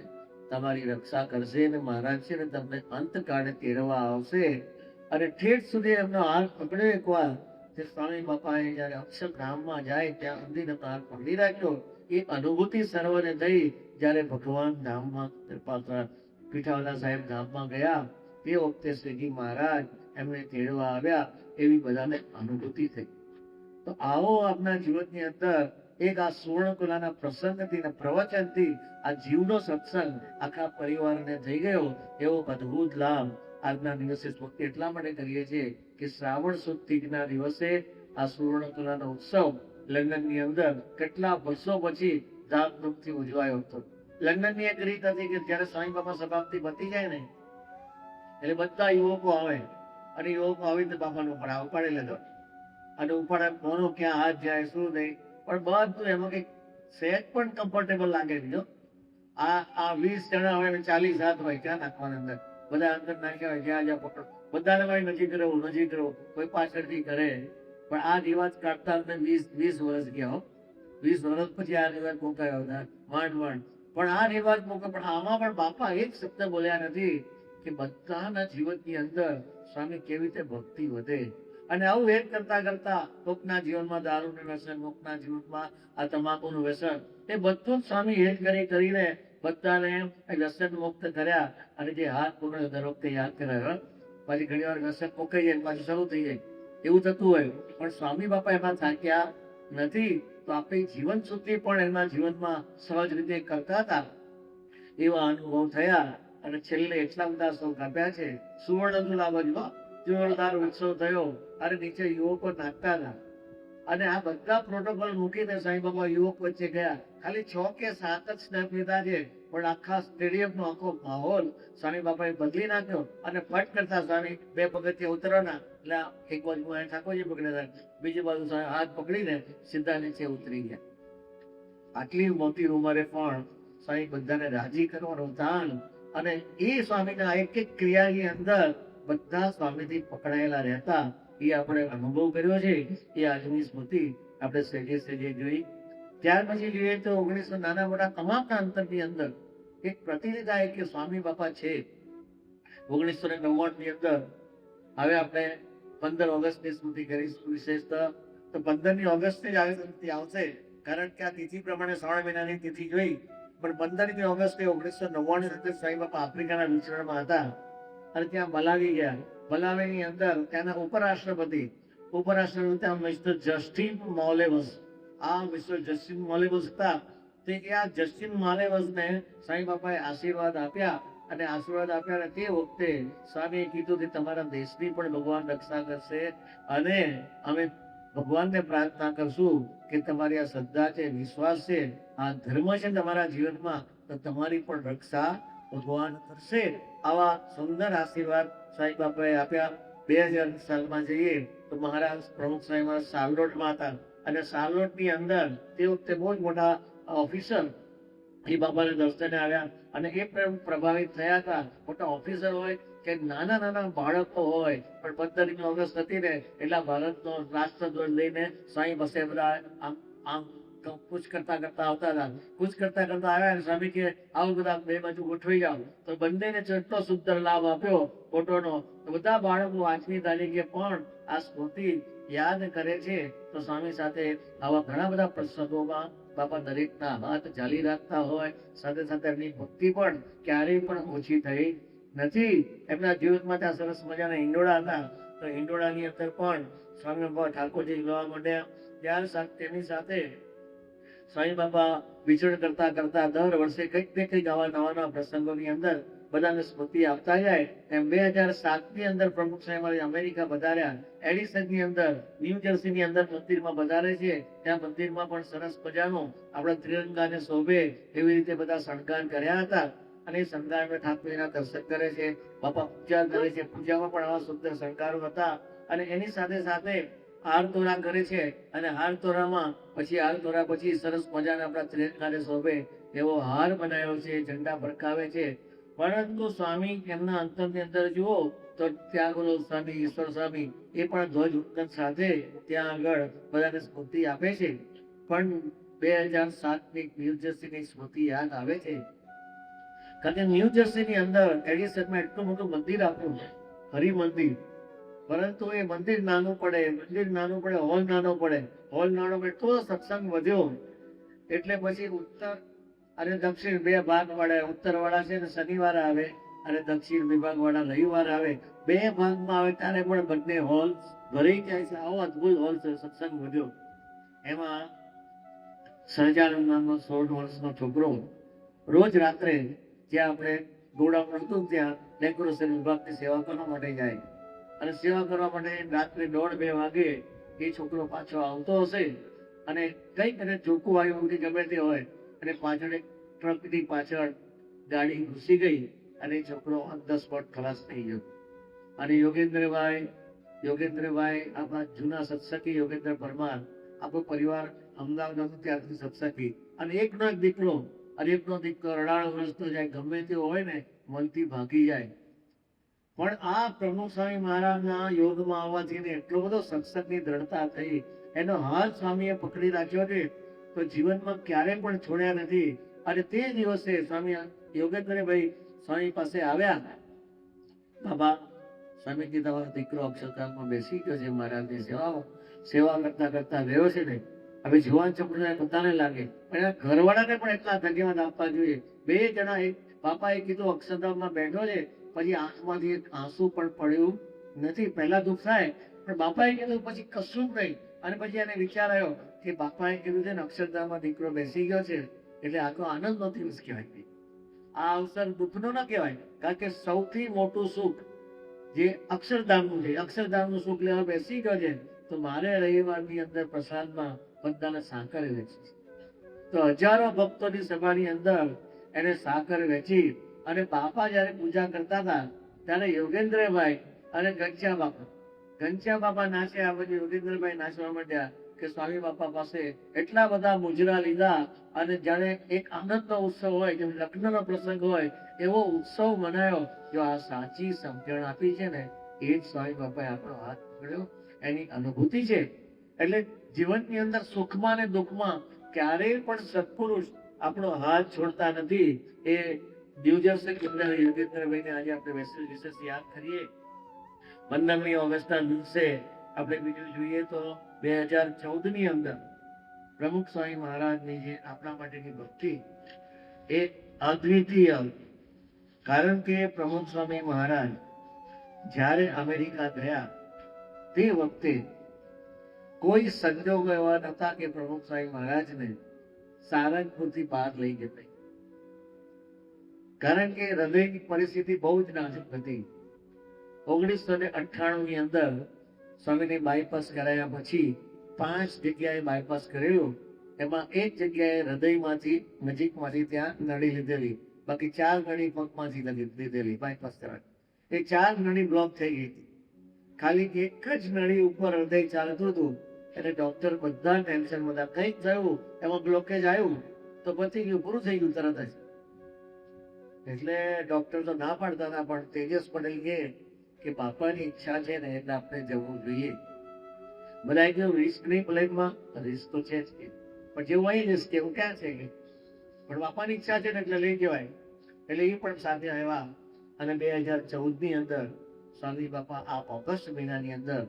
તમારી રક્ષા કરશે, ને મહારાજ છે ને તમને અંતકાળે તેડવા આવશે. અને ઠેઠ સુધી એમનો હાથ પકડ્યો એકવાર. તે સ્વામી બાપાએ જયારે અક્ષરધામમાં જાય ત્યાં સુધી એમનો હાથ પકડી રાખ્યો. એ અનુભૂતિ સર્વને થઈ જયારે ભગવાન ધામમાં પીઠાવાલા સાહેબ ધામમાં ગયા તે વખતે શ્રીજી મહારાજ એમને તેડવા આવ્યા, એવી બધાને અનુભૂતિ થઈ. તો આવો આપના જીવનની અંદર એક આ સુવર્ણકુલાના પ્રસંગથી ને પ્રવચનથી આ જીવનો સત્સંગ આખા પરિવારને થઈ ગયો. એવો અદભુત લાભ આજના દિવસે એટલા માટે કરીએ છીએ કે શ્રાવણ સુદ તીજના દિવસે આ સુવર્ણકુલાનો ઉત્સવ લંડનની અંદર કેટલા વર્ષો પછી ધામધૂમથી ઉજવાયો હતો. લંડનની એક રીત હતી કે જયારે સ્વામી બાપા સભાપતિ બતી જાય ને એટલે બધા યુવકો આવે, અને યુવકો આવીને બાપાનો ઉપાડી લેતો, અને ઉપાડે મોનો ક્યાં હાથ જાય શું નહીં, પણ બધું એમાં કઈ સહેજ પણ કમ્ફર્ટેબલ લાગે નહીં. આ 20 જણા હોય 40 હાથ હોય, ક્યાં નાખવાના અંદર? બધા અંદર નાખ્યા હોય, જ્યાં પકડો, બધાને ભાઈ નજીક રહો, કોઈ પાછળથી કરે. પણ આ રિવાજ કાઢતા અમને 20 વર્ષ ગયા. 20 વર્ષ પછી આ રિવાજ મુકાયો હતા, માંડ પણ આ રિવાજ મુકાયો. પણ આમાં પણ બાપા એક શબ્દ બોલ્યા નથી કે બધાના જીવનની અંદર સ્વામી કેવી રીતે ભક્તિ વધે. અને આવું વેદ કરતા કરતા કોકના જીવનમાં દારૂનું વ્યસન, કોકના જીવનમાં આ તમાકુનું વ્યસન, એ બધું જ સ્વામી હેત કરીને બધાને વ્યસન મુક્ત કર્યા. અને જે હાથ પકડ્યો દર વખતે યાદ કરાયો, પાછી ઘણી વાર વ્યસન મુકાઈ જાય પાછું શરૂ થઈ જાય, એવું થતું હોય. પણ સ્વામી બાપા એમાં થાક્યા નથી. તો આપણે જીવન સુધી પણ એમના જીવનમાં સહજ રીતે કરતા હતા, એવા અનુભવ થયા. અને છેલ્લે એટલા બધા શોખ આપ્યા છે. સુવર્ણ લાવજમાં જોરદાર ઉત્સવ થયો. અરે નીચે યુવકો નાચતા હતા. અને આ બધા પ્રોટોકોલ મૂકીને સાંઈ બાબા યુવક વચ્ચે ગયા. ખાલી 6 કે 7 જ સ્નેપ લીધા છે, પણ આખા સ્ટેડિયમનો આખો માહોલ સ્વામી બાપાએ બદલી નાખ્યો. અને ફટ કરતા સ્વામી 2 પગથિયા ઉતરવાના એટલે એક બાજુ ઠાકોરજી પકડ્યા હતા, બીજી બાજુ હાથ પકડીને સીધા નીચે ઉતરી ગયા. આટલી મોટી ઉંમરે પણ સ્વામી બધાને રાજી કરવાનું દાન. અને એ સ્વામીના એક એક ક્રિયાની અંદર બધા સ્વામીથી પકડાયેલા રહેતા, એ આપણે અનુભવ કર્યો છે. એ આજની સ્મૃતિ આપણે સહેજે જોઈ. ત્યાર પછી જોઈએ તો 1900 નાના મોટા તમામના અંતરની અંદર એક પ્રતિનિધિ થાય કે સ્વામી બાપા છે. 1999 ની અંદર હવે આપણે 15 ઓગસ્ટની સ્મૃતિ કરીશું. વિશેષતઃ તો 15મી ઓગસ્ટની જ આવી સ્મૃતિ આવશે, કારણ કે આ તિથિ પ્રમાણે શ્રાવણ મહિનાની તિથિ જોઈ. પણ 15મી ઓગસ્ટે 1999 સ્વામી બાપા આફ્રિકાના વિચરણમાં હતા અને ત્યાં બલાવી ગયા. બલાવીની અંદર ત્યાંના ઉપરાષ્ટ્રપતિ મિસ્ટર જસ્ટિન મોલેવસ, આ મિસ્ટર જસ્ટિન મોલેવસ હતા. તે આ જસ્ટિન મોલેવસને સાંઈ બાપાએ આશીર્વાદ આપ્યા. અને આશીર્વાદ આપ્યા તે વખતે સ્વામીએ કીધું કે તમારા દેશની પણ ભગવાન રક્ષા કરશે. અને અમે ભગવાનને પ્રાર્થના કરશું કે તમારી આ શ્રદ્ધા છે, વિશ્વાસ છે, આ ધર્મ છે તમારા જીવનમાં, તો તમારી પણ રક્ષા ભગવાન કરશે. આવા સુંદર આશીર્વાદ સાંઈ બાપાએ આપ્યા. 2000 સાલમાં જઈએ તો મહારાજ પ્રમુખ સાંઈ મહારાજ સારલોટમાં હતા. અને સારલોટની અંદર તે વખતે બહુ જ મોટા ઓફિસર એ બાપાને દર્શને આવ્યા. અને એ પ્રભાવિત થયા હતા. મોટા ઓફિસર હોય કે નાના બાળકો હોય, પણ 15મી ઓગસ્ટ હતી ને એટલા ભારતનો રાષ્ટ્રધ્વજ લઈને સાંઈ પાસે બધા આમ કૂચ કરતા આવતા હતા. કૂચ કરતા આવ્યા અને સ્વામી કે આવું બધા 2 બાજુ ગોઠવી જાઓ. તો બંનેને ચડતો સુંદર લાભ આપ્યો ફોટોનો. તો બધા બાળકો આજની તારીખે પણ આ સ્મૃતિ યાદ કરે છે. તો સ્વામી સાથે આવા ઘણા બધા પ્રસંગોમાં બાપા દરેકના હાથ ચાલી રાખતા હોય. સાથે સાથે એમની ભક્તિ પણ ક્યારેય પણ ઓછી થઈ નથી. એમના જીવનમાં ત્યાં સરસ મજાના હિંડોળા હતા. તો હિંડોળાની અંદર પણ સ્વામી બાપા ઠાકોરજી ગાવા માંડ્યા. ત્યાર તેની સાથે સ્વામી બાપા વિચરણ કરતા દર વર્ષે કંઈક ને કંઈક આવા નવા પ્રસંગોની અંદર બધાને સ્મૃતિ આપતા જાય. એમ 2007ની અંદર પ્રમુખ સાહેબ અમેરિકા પધાર્યા. એડિસનની અંદર ન્યૂ જર્સીની અંદર મંદિરમાં પધારે છે. ત્યાં મંદિરમાં પણ સરસ મજાનો આપણા ત્રિરંગાને શોભે એવી રીતે બધા શણગાર કર્યા હતા. અને એ શણગારમાં ઠાકોરના દર્શન કરે છે, બાપા પૂજા કરે છે. પૂજામાં પણ આવા સુંદર શણગારો હતા. અને એની સાથે સાથે હાર તોરા કરે છે. અને હાર તોરા પછી સરસ મજાના આપણા ત્રિરંગાને શોભે એવો હાર બનાવ્યો છે, ઝંડા ફરકાવે છે. પરંતુ સ્વામી એમના અંતરની અંદર જુઓ તો ત્યાગોલો સ્વામી, ઈશ્વર સ્વામી એ પણ ધ્વજ ઉત્તન સાથે ત્યાં આગળ બધાને સ્મૃતિ આપે છે. પણ 2007ની ન્યૂ જર્સીની સ્મૃતિ યાદ આવે છે. કારણ કે ન્યૂ જર્સીની અંદર એડિસનમાં એટલું મોટું મંદિર આપ્યું, હરિ મંદિર. પરંતુ એ મંદિર નાનું પડે, હોલ નાનો પડે તો સત્સંગ વધ્યો. એટલે પછી ઉત્તર અને દક્ષિણ 2 ભાગ પડે. ઉત્તર વાળા છે ને શનિવાર આવે અને દક્ષિણ વિભાગ વાળા રવિવાર આવે. 2 ભાગમાં આવે ત્યારે પણ બંને હોલ ભરાઈ જાય છે. આવો અદભુત હોલ છે, સત્સંગ વધ્યો. એમાં સહજાનંદ નામનો 16 વર્ષનો છોકરો રોજ રાત્રે જ્યાં આપણે ગોડાઉન હતું ત્યાં ડેકોરેશન વિભાગની સેવા કરવા માટે જાય. અને સેવા કરવા માટે રાત્રે 1:30-2 વાગે એ છોકરો પાછો આવતો હશે. અને કંઈક એને ચોખ્ખું આવ્યું ગમે તે હોય, અને પાછળ એક ટ્રકની પાછળ ગાડી ઘૂસી ગઈ અને છોકરો ઓન ધ સ્પોટ ખલાસ થઈ ગયો. અને યોગેન્દ્રભાઈ આપણા જૂના સત્સંગી યોગેન્દ્ર પરમાર, આપણો પરિવાર અમદાવાદ ત્યારથી સત્સંગી. અને એકનો એક દીકરો રડાળો રસ્તો જાય, ગમે તે હોય ને મનથી ભાગી જાય. પણ આ પ્રમુખ સ્વામી મહારાજના યોગમાં આવવાથી એટલો બધો સત્સંગની દ્રઢતા થઈ. એનો હાથ સ્વામીએ પકડી રાખ્યો છે. તો જીવનમાં ક્યારે પણ છોડ્યા નથી. અને તે દિવસે સ્વામી યોગેન્દ્રભાઈ સ્વામી પાસે આવ્યા. બાબા, સ્વામીજી તમારો દીકરો અક્ષરધામમાં બેસી ગયો છે, મહારાજની સેવા કરતા કરતા રહ્યો છે ને, હવે જુવાન ચપડા બધાને લાગે, પણ એના ઘરવાળાને પણ એટલા ધન્યવાદ આપવા જોઈએ. બે જણા બાપાએ કીધું અક્ષરધામમાં બેઠો છે, પછી આંખમાંથી એક આંસુ પણ પડ્યું નથી. પહેલા દુઃખ થાય, પણ બાપાએ કીધું પછી કશું જ નહીં. અને પછી એને વિચાર આવ્યો કે બાપાએ કીધું છે ને અક્ષરધામમાં દીકરો બેસી ગયો છે, એટલે આખો આનંદનો દિવસ કહેવાય. આ અવસર દુઃખનો ન કહેવાય, કારણ કે સૌથી મોટું સુખ જે અક્ષરધામનું છે, અક્ષરધામનું સુખ લેવા બેસી ગયો છે, તો મારે રવિવારની અંદર પ્રસાદમાં બધાને સાકર વેચી. તો હજારો ભક્તોની સભાની અંદર એને સાકર વેચી. અને બાપા જયારે પૂજા કરતા હતા ત્યારે યોગેન્દ્રભાઈ અને ઘનશ્યામ બાપા નાચે, આ પછી યોગેન્દ્રભાઈ નાચવા માંડ્યા કે સ્વામી બાપા પાસે એટલા બધા મુજરા લીધા. અને જાણે એક આનંદનો ઉત્સવ હોય, જેમ લગ્નનો પ્રસંગ હોય એવો ઉત્સવ મનાયો. જો આ સાચી સમજણ આપી છે ને, એ જ સ્વામી બાપાએ આપણો હાથ પકડ્યો, એની અનુભૂતિ છે. એટલે જીવનની અંદર સુખમાં ને દુઃખમાં ક્યારેય પણ સત્પુરુષ આપણો હાથ છોડતા નથી. એ દિવજર્ષક યોગેન્દ્રભાઈને આજે આપણે વિશેષ યાદ કરીએ. 15મી ઓગસ્ટના દિવસે આપણે બીજું જોઈએ તો 2014 ની અંદર પ્રમુખ સ્વામી મહારાજની જે આપણા માટેની ભક્તિ એ અદ્વિતીય. કારણ કે પ્રમુખ સ્વામી મહારાજ જ્યારે અમેરિકા ગયા તે વખતે કોઈ સંજોગો એવા નહોતા કે પ્રમુખ સ્વામી મહારાજને સારંગપુરથી બહાર લઈ જતા. કારણ કે હૃદયની પરિસ્થિતિ બહુ જ નાજુક હતી. 1998 ની અંદર સ્વામીને બાયપાસ કરાયા પછી 5 જગ્યાએ બાયપાસ કરેલું. એમાં એક જગ્યાએ હૃદયમાંથી નજીકમાંથી ત્યાં નળી લીધેલી, બાકી 4 નળી પગમાંથી લીધેલી બાયપાસ કરાવી. એ 4 નળી બ્લોક થઈ ગઈ હતી. ખાલી એક જ નળી ઉપર હૃદય ચાલતું હતું. એટલે ડોક્ટર બધા ટેન્શન બધા, કંઈક થયું એમાં બ્લોકેજ આવ્યું તો પતી ગયું, પૂરું થઈ ગયું તરત જ. એટલે ડોક્ટર તો ના પાડતા હતા, પણ તેજસ પટેલ કે બાપાની ઈચ્છા છે ને એટલે આપણે જવું જોઈએ. બધા કહ્યું રિસ્ક નહીં પ્લેનમાં, રિસ્ક તો છે જ, પણ જેવું અહીં રિસ્ક એવું ક્યાં છે કે, પણ બાપાની ઈચ્છા છે ને એટલે લઈ જવાય. એટલે એ પણ સાથે આવ્યા. અને 2014 ની અંદર સ્વામી બાપા આ ઓગસ્ટ મહિનાની અંદર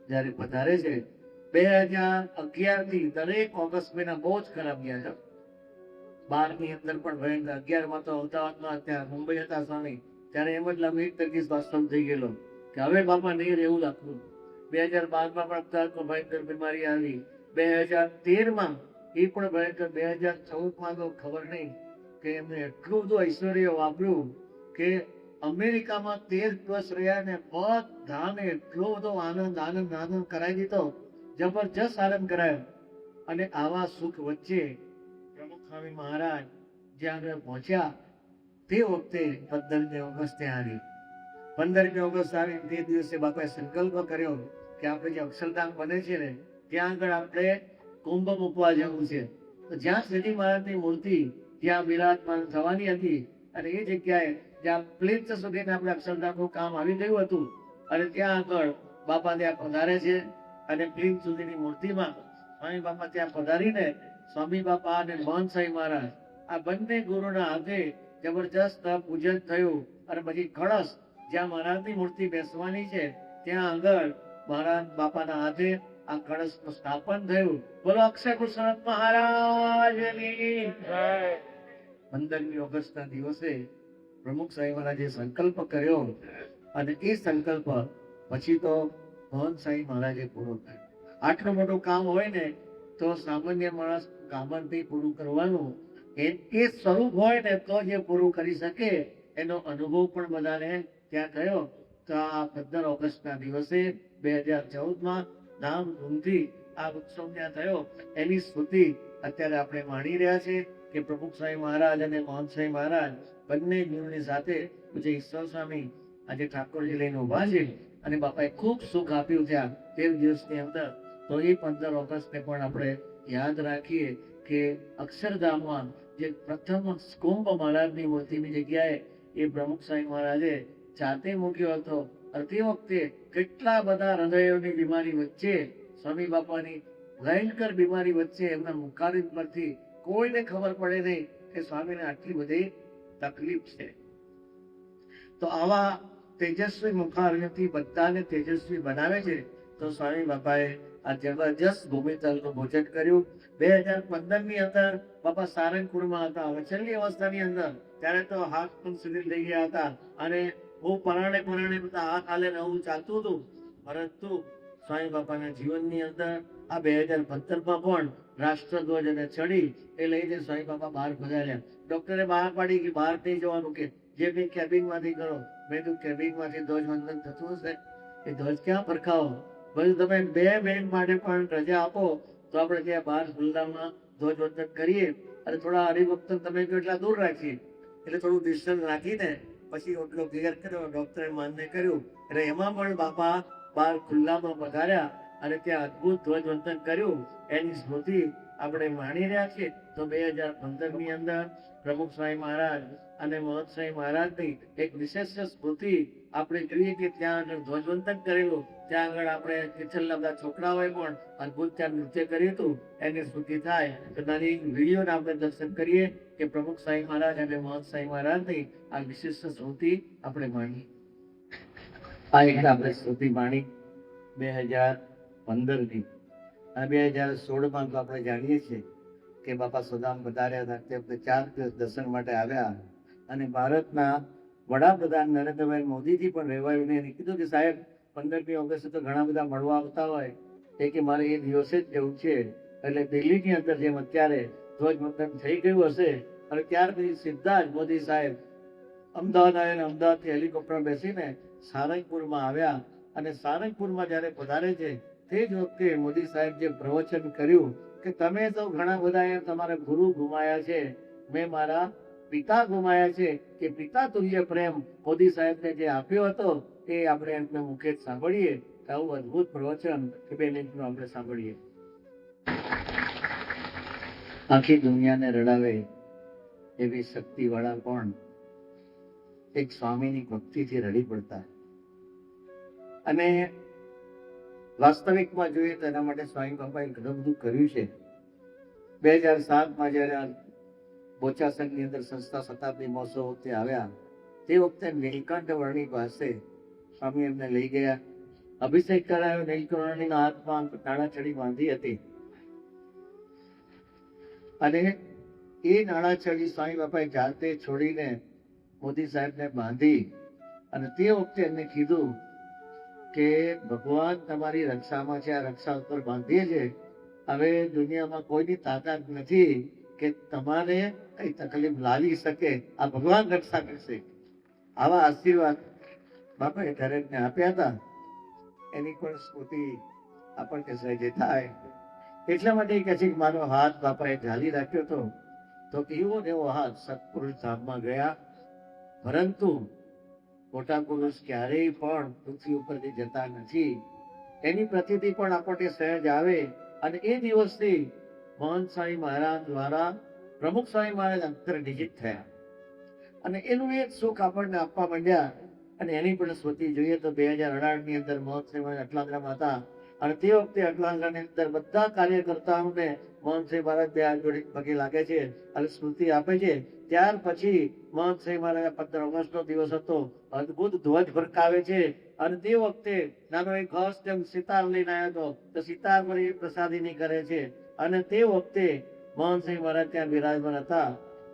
જયારે પધારે છે, 2011 થી દરેક ઓગસ્ટ મહિના બહુ જ ખરાબ ગયા છે. 12 ની અંદર પણ ભયંકર, 11 માં તો અમદાવાદમાં ત્યાં મુંબઈ હતા સ્વામી, ત્યારે એમ જ લાંબી તકલીફ વાસ્તવ થઈ ગયેલો કે હવે બાપા નહીં રહેવું લાગતું. 2012 માં પણ અમદાવાદમાં ભયંકર બીમારી આવી. 2013 માં એ પણ ભયંકર. 2014 માં તો ખબર નહીં કે એમને એટલું બધું ઐશ્વર્ય વાપર્યું કે અમેરિકામાં 13 દિવસ રહ્યા ને બધાને એટલો બધો આનંદ કરાવી દીધો, જબરજસ્ત આનંદ કરાયો. અને આવા સુખ વચ્ચે પ્રમુખ સ્વામી મહારાજ જ્યાં આગળ પહોંચ્યા તે વખતે 15મી ઓગસ્ટે આવી. 15મી ઓગસ્ટ આવી તે દિવસે બાપાએ સંકલ્પ કર્યો કે આપણે જે અક્ષરધામ બને છે ને ત્યાં આગળ આપણે કુંભ મૂકવા જવું છે. તો જ્યાં શ્રીજી મહારાજની મૂર્તિ જ્યાં બિરાજમાન થવાની હતી, અને એ જગ્યાએ જ્યાં પ્લેટ સુધીને આપણે અક્ષરધામનું કામ આવી ગયું હતું, અને ત્યાં આગળ બાપા ત્યાં પધારે છે. અને પ્લેટ સુધીની મૂર્તિમાં સ્વામી બાપા ત્યાં પધારીને સ્વામી બાપા અને મહંત સ્વામી મહારાજ આ બંને ગુરુના હાથે જબરજસ્ત પૂજન થયું. અને પછી કળશ જ્યાં મહારાજની મૂર્તિ બેસવાની છે ત્યાં આગળ મહારાજ બાપાના હાથે આ કળશનું સ્થાપન થયું. બોલો અક્ષર કુશળ મહારાજની જય. 15મી ઓગસ્ટના દિવસે પ્રમુખ સ્વામી મહારાજે સંકલ્પ કર્યો, અને એ સંકલ્પ પછી તો મહંત સ્વામી મહારાજે પૂરો કર્યો. આટલું મોટું કામ હોય ને તો સામાન્ય માણસ કામ જ નહીં પૂરું કરવાનું, એ સ્વરૂપ હોય ને તો જે પૂરું કરી શકે. એનો અનુભવ પણ બધાને ત્યાં થયો. તો આ 15 ઓગસ્ટના દિવસે 2014માં ધામધૂમથી આ ઉત્સવ ત્યાં થયો. એની સ્મૃતિ અત્યારે આપણે માણી રહ્યા છે કે પ્રમુખ સ્વામી મહારાજ અને મહંત સ્વામી મહારાજ બંને ગુરુની સાથે પૂજ્ય ઈશ્વર સ્વામી આજે ઠાકોરજી લઈને ઉભા છે. અને બાપાએ ખૂબ સુખ આપ્યું ત્યાં 13 દિવસની અંદર. તો એ 15 ઓગસ્ટને પણ આપણે યાદ રાખીએ કે અક્ષરધામમાં જે પ્રથમ કુંભ મહારાજની મૂર્તિની જગ્યાએ એ પ્રમુખ સ્વામી મહારાજે જાતે મૂક્યો હતો. અને તે વખતે કેટલા બધા હૃદયોની બીમારી વચ્ચે સ્વામી બાપાની ભયંકર બીમારી વચ્ચે એમના મુખારવિંદ પરથી કોઈને ખબર પડે નહીં કે સ્વામીને આટલી બધી તકલીફ છે. તો આવા તેજસ્વી મુખારવિંદથી બધાને તેજસ્વી બનાવે છે. તો સ્વામી બાપાએ આ જબરજસ્ત ભૂમિતલનું ભોજન કર્યું. 2015ની અંદર બાપા સારંગપુરમાં હતા. હવે છેલ્લી અવસ્થાની અંદર ત્યારે તો હાથ પણ સુધી થઈ ગયા હતા અને બહુ પરાણે બધા હાથ હાલે નવું ચાલતું હતું. પરંતુ સ્વામી બાપાના જીવનની અંદર આ 2015માં પણ રાષ્ટ્રધ્વજ અને ચડી એ લઈને સ્વામી બાપા બહાર પધાર્યા. ડોક્ટરે બહાર પાડી કે બહાર નહીં જવાનું, કે જે બી કેબિનમાંથી કરો. મેં કીધું કેબિનમાંથી ધ્વજવંદન થતું હશે, એ ધ્વજ ક્યાં ફરકાવો? બધું તમે 2 મિનિટ માટે પણ રજા આપો તો આપણે ત્યાં બહાર ખુલ્લામાં ધ્વજવંદન કરીએ અને થોડા હરિભક્તો તમે એટલા દૂર રાખીએ, એટલે થોડું ડિસ્ટન્સ રાખીને પછી ઓટલો ક્લિયર કર્યો. ડોક્ટરે માન્ય કર્યું એટલે એમાં પણ બાપા બહાર ખુલ્લામાં પધાર્યા અને ત્યાં અદભુત ધ્વજવંદન કર્યું. એની સ્મૃતિ આપણે માણી રહ્યા છીએ. તો 2015ની અંદર પ્રમુખ સ્વામી મહારાજ અને મહંત સ્વામી મહારાજની એક વિશેષ સ્મૃતિ આપણે જોઈએ કે ત્યાં આગળ ધ્વજવંદન કરેલું, ત્યાં આગળ આપણે તિથલના બધા છોકરાઓએ પણ અદભુત ત્યાં નૃત્ય કર્યું હતું. એની સ્મૃતિ થાય તો નાની વિડીયોને આપણે દર્શન કરીએ કે પ્રમુખ સ્વામી મહારાજ અને મહંત સ્વામી મહારાજની આ વિશિષ્ટ સ્મૃતિ આપણે માણી. આ એક આપણે સ્મૃતિ માણી 2015ની. અને 2016માં તો આપણે જાણીએ છીએ કે બાપા સુદામ પધાર્યા હતા. તે વખતે 4 દિવસ દર્શન માટે આવ્યા અને ભારતના વડાપ્રધાન નરેન્દ્રભાઈ મોદીજી પણ રહેવાયું એને કીધું કે સાહેબ 15મી ઓગસ્ટે તો ઘણા બધા મળવા આવતા હોય, એ કે મારે એ દિવસે જ જવું છે. એટલે દિલ્હીની અંદર જેમ અત્યારે ધ્વજવંદન થઈ ગયું હશે અને ત્યાર પછી સીધા જ મોદી સાહેબ અમદાવાદ આવ્યા અને અમદાવાદથી હેલિકોપ્ટર બેસીને સારંગપુરમાં આવ્યા. અને સારંગપુરમાં જ્યારે પધારે છે તે જ વખતે મોદી સાહેબ જે પ્રવચન કર્યું કે તમે તો ઘણા બધા તમારા ગુરુ ગુમાયા છે, મેં મારા પિતા ગુમાયા છે, કે પિતા તુલ્ય પ્રેમ મોદી સાહેબને જે આપ્યો હતો એ આપણે એમને મુખે જ સાંભળીએ. આવું અદભુત પ્રવચન કે 2 મિનિટનું આપણે સાંભળીએ. આખી દુનિયાને રડાવે એવી શક્તિવાળા પણ એક સ્વામીની ભક્તિથી રડી પડતા. અને વાસ્તવિકમાં જોઈએ તો એના માટે સ્વામી બાપાએ ઘણું બધું કર્યું છે. 2007માં જ્યારે બોચાસણની અંદર સંસ્થા શતાબ્દી મહોત્સવ વખતે આવ્યા તે વખતે નીલકંઠ વર્ણી પાસે સ્વામી એમને લઈ ગયા, અભિષેક કરાયો. નીલકંઠ વર્ણીના હાથમાં નાળાછડી બાંધી હતી અને એ નાળાછડી સ્વામી બાપાએ જાતે છોડીને મોદી સાહેબને બાંધી અને તે વખતે એમને કીધું કે ભગવાન તમારી રક્ષામાં છે, આ રક્ષા ઉપર બાંધીએ છે. હવે દુનિયામાં કોઈની તાકાત નથી કે તમારે કઈ તકલીફ લાવી શકે, આ ભગવાન રક્ષા કરશે. આવા આશીર્વાદ બાપાએ દરેકને આપ્યા હતા. એની પણ સ્મૃતિ આપણને સહેજે થાય. એટલા માટે કહે છે કે મારો હાથ બાપાએ ઝાલી રાખ્યો હતો. તો એવો ને એવો હાથ સત્પુરુષ ધામમાં ગયા. પરંતુ મોટા પુરુષ ક્યારેય પણ પૃથ્વી ઉપરથી જતા નથી. એની પ્રતિતિ પણ આપણને સહેજ આવે. અને એ દિવસથી મહંત સ્વામી મહારાજ દ્વારા પ્રમુખ સ્વામી મહારાજ અંતર્નિહિત થયા અને એનું એક સુખ આપણને આપવા માંડ્યા. અને એની પણ સ્મૃતિ જોઈએ તો 2018ની અંદર મહંત સ્વામી મહારાજ અટલાંગરામાં હતા અને તે વખતે અટલાંગરાની અંદર બધા કાર્યકર્તાઓને મહંત સ્વામી મહારાજ 2 હાથ જોડી પગે લાગે છે અને સ્મૃતિ આપે છે. ત્યાર પછી મહંત સ્વામી મહારાજ 15 ઓગસ્ટનો દિવસ હતો, અદભુત ધ્વજ ફરકાવે છે અને તે વખતે નાનો એક હર્ષ જેમ સિતાર લઈને આવ્યો હતો તો સિતાર પર એ પ્રસાદીની કરે છે. અને તે વખતે મહંત સ્વામી મહારાજ ત્યાં બિરાજમાન હતા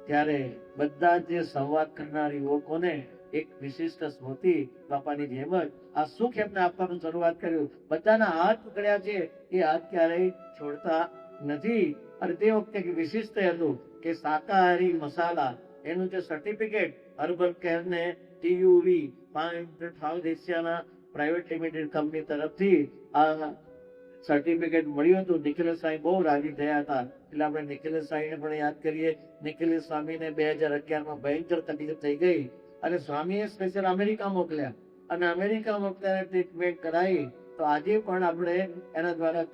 ત્યારે બધા જે સંવાદ કરનાર યુવકોને એક વિશિષ્ટ સ્મૃતિ બાપાની જેમ જ આ સુખ એમને આપવાનું શરૂઆત કર્યું. બધાના હાથ પકડ્યા છે, એ હાથ ક્યારેય છોડતા નથી. અને તે વખતે વિશિષ્ટ હતું કે શાકાહારી મસાલા એનું જે સર્ટિફિકેટ હર્બલ કેરને TUV 500 સાઉથ એશિયાના પ્રાઇવેટ લિમિટેડ કંપની તરફથી આ સર્ટિફિકેટ મળ્યું હતું. નિખિલેશ સ્વામી બહુ રાજી થયા હતા. એટલે આપણે નિખિલેશ સ્વામીને પણ યાદ કરીએ. નિખિલેશ સ્વામીને 2011માં ભયંકર તકલીફ થઈ ગઈ અને સ્વામીએ સ્પેશિયલ અમેરિકા મોકલ્યા અને અમેરિકા મોકલ્યા ટ્રીટમેન્ટ કરાવી. તો આજે પણ આપણે એના દ્વારા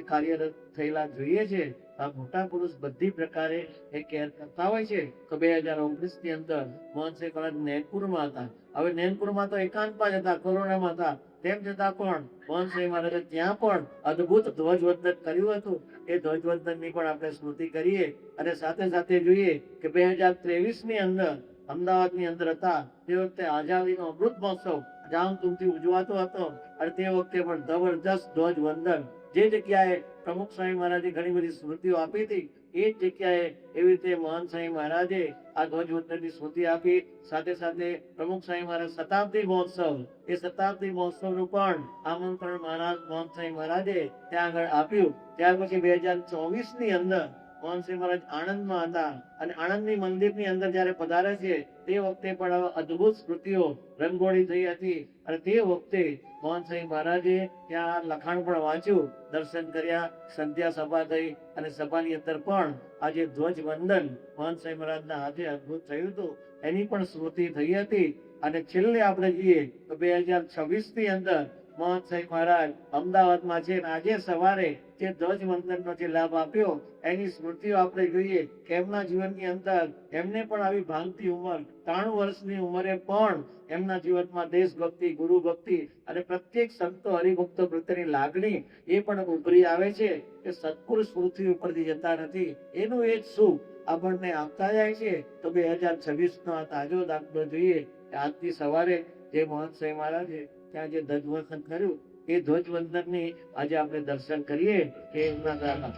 કાર્યરત થયેલા જોઈએ છે. આ મોટા પુરુષ બધી પ્રકારે એ કેર કરતા હોય છે. તો 2019ની અંદર મોહનસિંહ મહારાજ નૈનપુરમાં હતા. હવે નૈનપુરમાં તો એકાંતમાં જ હતા, કોરોનામાં હતા. તેમ છતાં પણ મોહન સ્વામી મહારાજે ત્યાં પણ અદ્ભુત ધ્વજવંદન કર્યું હતું. એ ધ્વજવંદનની પણ આપણે સ્મૃતિ કરીએ અને સાથે સાથે જોઈએ કે 2023ની અંદર અમદાવાદની અંદર હતા તે વખતે આઝાદીનો અમૃત મહોત્સવ ધામધૂમથી ઉજવાતો હતો અને તે વખતે પણ જબરજસ્ત ધ્વજવંદન જે જગ્યાએ પ્રમુખ સ્વામી મહારાજે ઘણી બધી સ્મૃતિઓ આપી હતી એ જ જગ્યાએ એવી રીતે મહાન સ્વામી મહારાજે આ ધ્વજવંદનની સ્મૃતિ આપી. સાથે સાથે પ્રમુખ સ્વામી મહારાજ શતાબ્દી મહોત્સવ એ શતાબ્દી મહોત્સવનું પણ આમંત્રણ મહારાજ મહાન સ્વામી મહારાજે ત્યાં આગળ આપ્યું. ત્યાર પછી 2024ની અંદર મોહન સ્વામી મહારાજ આણંદમાં હતા અને આણંદની મંદિરની અંદર જ્યારે પધારે છે તે વખતે પણ અદ્ભુત સ્મૃતિઓ રંગોળી થઈ હતી અને તે વખતે મોહન સ્વામી મહારાજે ત્યાં લખાણ પણ વાંચ્યું, દર્શન કર્યા, સંધ્યા સભા થઈ અને સભાની અંદર પણ આજે ધ્વજવંદન મોહન સ્વામી મહારાજના હાથે અદ્ભુત થયું હતું એની પણ સ્મૃતિ થઈ હતી. અને છેલ્લે આપણે જોઈએ તો 2026ની અંદર મોહન સ્વામી મહારાજ અમદાવાદમાં છે અને આજે સવારે જે ધ્વજવંદનનો જે લાભ આપ્યો એની સ્મૃતિઓ આપણે જોઈએ કે એમના જીવનની અંદર એમને પણ આવી ભાંગતી ઉંમર 93 વર્ષની ઉંમરે પણ એમના જીવનમાં દેશભક્તિ, ગુરુ ભક્તિ અને પ્રત્યેક સંતો હરિભક્તો પ્રત્યેની લાગણી એ પણ ઉભરી આવે છે કે સત્પુરુષ પૃથ્વી ઉપરથી જતા નથી. એનું એ જ સુખ આપણને આપતા જાય છે. તો 2026નો આ તાજો દાખલો જોઈએ કે આજથી સવારે જે મોહન સ્વામી મહારાજે ત્યાં જે ધ્વજવંદન કર્યું એ ધ્વજવંદનની આજે આપણે દર્શન કરીએ કે એમના દ્વારા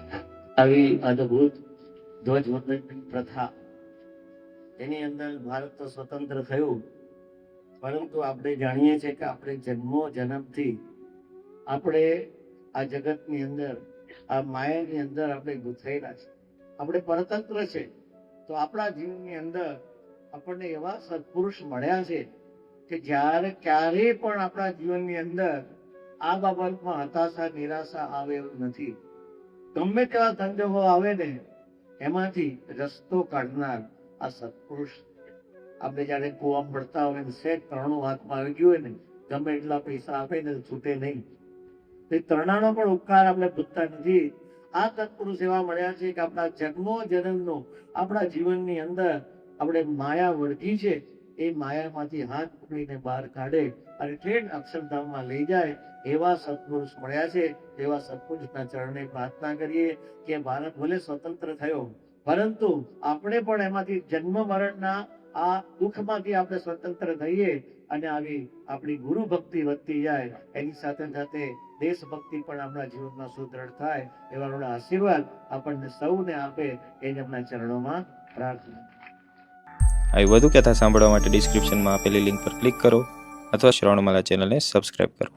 આવી અદ્ભુત ધ્વજવંદનની પ્રથા એની અંદર ભારત તો સ્વતંત્ર થયું, પરંતુ આપણે જાણીએ છીએ કે આપણે જન્મથી આપણે આ જગતની અંદર આ માયાની અંદર આપણે ગૂંથાયેલા છે. આપણે પરતંત્ર છે તો આપણા જીવનની અંદર આપણને એવા સત્પુરુષ મળ્યા છે કે જ્યારે ક્યારેય પણ આપણા જીવનની અંદર આ બાબતમાં હતાશા, નિરાશા આવે એવું નથી. ગમે તેવા સંજોગો આવે ને એમાંથી રસ્તો કાઢનાર આ સત્પુરુષ. આપણે જયારે કુવા પડતા હોય ને સેટ ત્રણું હાથમાં આવી ગયું હોય ને ગમે એટલા પૈસા આપે ને છૂટે નહીં. તે ત્રણાનો પણ ઉપકાર આપણે ભૂલતા નથી. આ સત્પુરુષ એવા મળ્યા છે કે આપણા જન્મનો આપણા જીવનની અંદર આપણે માયા વળગી છે એ માયામાંથી હાથ પકડીને બહાર કાઢે અને ટ્રેન અક્ષરધામમાં લઈ જાય એવા સત્પુરુષ મળ્યા છે. એવા સત્પુરુષના ચરણે પ્રાર્થના કરીએ કે ભારત ભલે સ્વતંત્ર થયો પરંતુ આપણે પણ એમાંથી જન્મ મરણના આ દુઃખમાંથી આપણે સ્વતંત્ર થઈએ અને આવી આપણી ગુરુ ભક્તિ વધતી જાય એની સાથે સાથે દેશભક્તિ પણ આપણા જીવનમાં સુદૃઢ થાય એવા આશીર્વાદ આપણને સૌને આપે એ જ એમના ચરણોમાં પ્રાર્થના. આવી વધુ કથા સાંભળવા માટે ડિસ્ક્રિપ્શનમાં આપેલી લિંક પર ક્લિક કરો અથવા શ્રવણમાલા ચેનલને સબસ્ક્રાઇબ કરો.